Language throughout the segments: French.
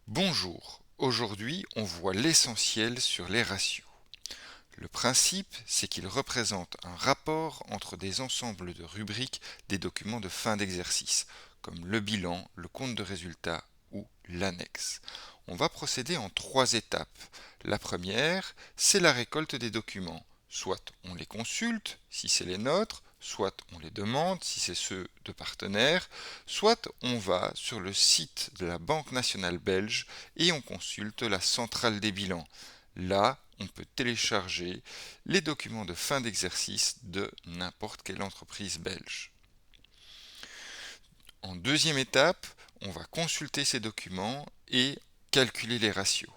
Bonjour, aujourd'hui on voit l'essentiel sur les ratios. Le principe, c'est qu'ils représentent un rapport entre des ensembles de rubriques des documents de fin d'exercice, comme le bilan, le compte de résultat ou l'annexe. On va procéder en trois étapes. La première, c'est la récolte des documents. Soit on les consulte, si c'est les nôtres, soit on les demande, si c'est ceux de partenaires, soit on va sur le site de la Banque nationale belge et on consulte la centrale des bilans. Là, on peut télécharger les documents de fin d'exercice de n'importe quelle entreprise belge. En deuxième étape, on va consulter ces documents et calculer les ratios.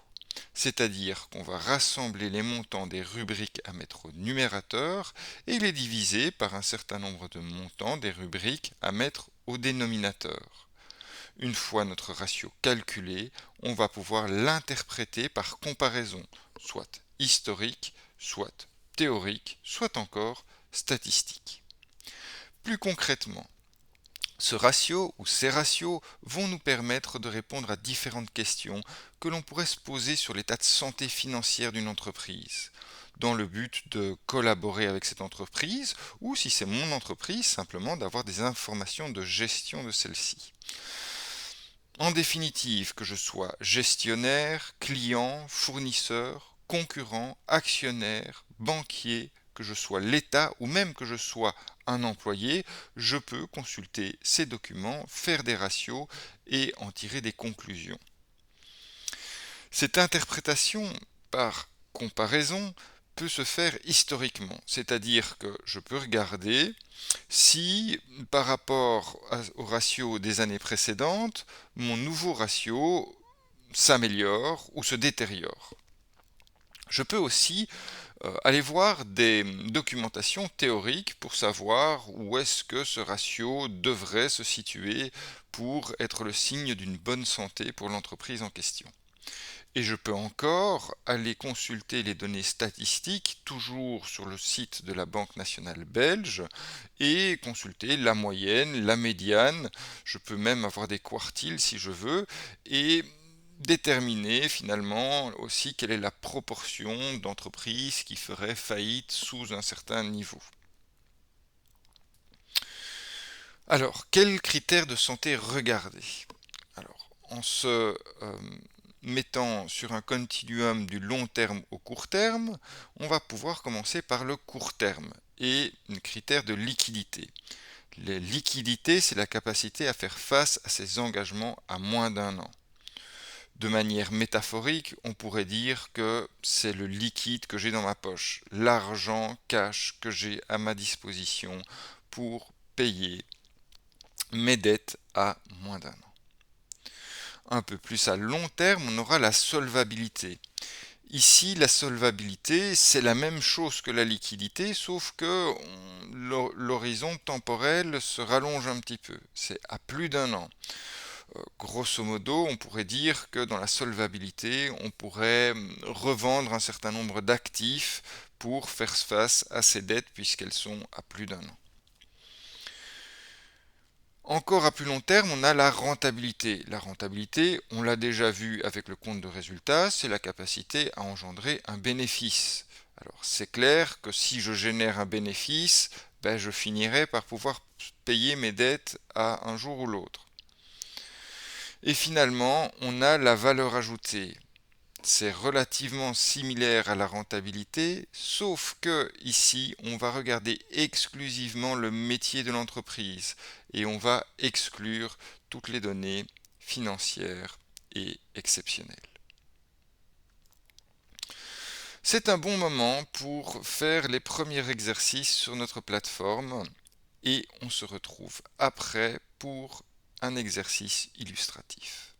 C'est-à-dire qu'on va rassembler les montants des rubriques à mettre au numérateur et les diviser par un certain nombre de montants des rubriques à mettre au dénominateur. Une fois notre ratio calculé, on va pouvoir l'interpréter par comparaison, soit historique, soit théorique, soit encore statistique. Plus concrètement, ce ratio ou ces ratios vont nous permettre de répondre à différentes questions que l'on pourrait se poser sur l'état de santé financière d'une entreprise, dans le but de collaborer avec cette entreprise, ou si c'est mon entreprise, simplement d'avoir des informations de gestion de celle-ci. En définitive, que je sois gestionnaire, client, fournisseur, concurrent, actionnaire, banquier, que je sois l'État ou même que je sois un employé, je peux consulter ces documents, faire des ratios et en tirer des conclusions. Cette interprétation par comparaison peut se faire historiquement, c'est-à-dire que je peux regarder si par rapport au ratio des années précédentes, mon nouveau ratio s'améliore ou se détériore. Je peux aussi aller voir des documentations théoriques pour savoir où est-ce que ce ratio devrait se situer pour être le signe d'une bonne santé pour l'entreprise en question. Et je peux encore aller consulter les données statistiques, toujours sur le site de la Banque nationale belge, et consulter la moyenne, la médiane, je peux même avoir des quartiles si je veux, et déterminer finalement aussi quelle est la proportion d'entreprises qui feraient faillite sous un certain niveau. Alors, quels critères de santé regarder? Alors, en se mettant sur un continuum du long terme au court terme, on va pouvoir commencer par le court terme et un critère de liquidité. La liquidité, c'est la capacité à faire face à ses engagements à moins d'un an. De manière métaphorique, on pourrait dire que c'est le liquide que j'ai dans ma poche, l'argent cash que j'ai à ma disposition pour payer mes dettes à moins d'un an. Un peu plus à long terme, on aura la solvabilité. Ici, la solvabilité, c'est la même chose que la liquidité, sauf que l'horizon temporel se rallonge un petit peu. C'est à plus d'un an. Grosso modo, on pourrait dire que dans la solvabilité, on pourrait revendre un certain nombre d'actifs pour faire face à ces dettes puisqu'elles sont à plus d'un an. Encore à plus long terme, on a la rentabilité. La rentabilité, on l'a déjà vu avec le compte de résultat, c'est la capacité à engendrer un bénéfice. Alors c'est clair que si je génère un bénéfice, je finirai par pouvoir payer mes dettes à un jour ou l'autre. Et finalement, on a la valeur ajoutée. C'est relativement similaire à la rentabilité, sauf que ici, on va regarder exclusivement le métier de l'entreprise et on va exclure toutes les données financières et exceptionnelles. C'est un bon moment pour faire les premiers exercices sur notre plateforme et on se retrouve après pour un exercice illustratif.